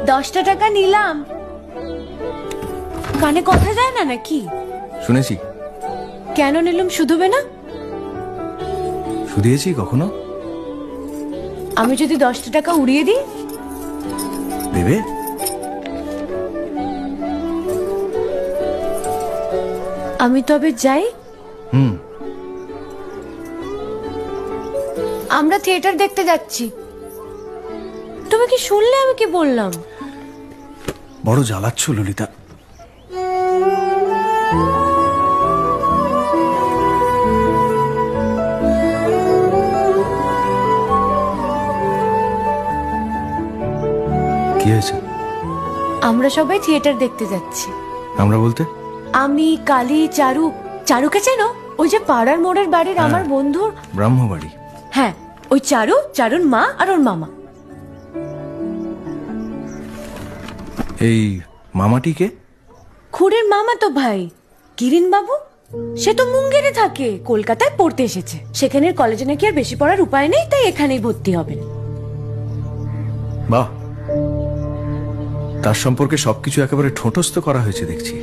10টা টাকা নিলাম। কানে কথা যায় না নাকি? শুনেছি। কেন নিলাম? শুধুবে না? শুধিয়েছি কখনো? আমি যদি 10টা টাকা উড়িয়ে দিই? দেবে? আমি তবে যাই। আমরা থিয়েটার দেখতে যাচ্ছি। তুমি কি শুনলে আমি কি বললাম? বড় জ্বালাচ্ছ ললিতা। কি হয়েছে? আমরা সবাই থিয়েটার দেখতে যাচ্ছি। আমরা বলতে? আমি, কালী, চারু। চারুকে চেনো? ওই যে পাড়ার মোড়ের বাড়ির আমার বন্ধুর ব্রাহ্মবাড়ি। হ্যাঁ, ওই চারু, চারুর মা আর ওর মামা। এই মামাটিকে? খুড়ের মামা তো ভাই, কিরিন বাবু। সে তো মুঙ্গেরে থাকে, কলকাতায় পড়তে এসেছে। সেখানের কলেজে নাকি আর বেশি পড়ার উপায় নেই, তাই এখানেই ভর্তি হবেন। বাহ, তার সম্পর্কে সবকিছু একেবারে ঠোঁটস্থ করা হয়েছে দেখছি।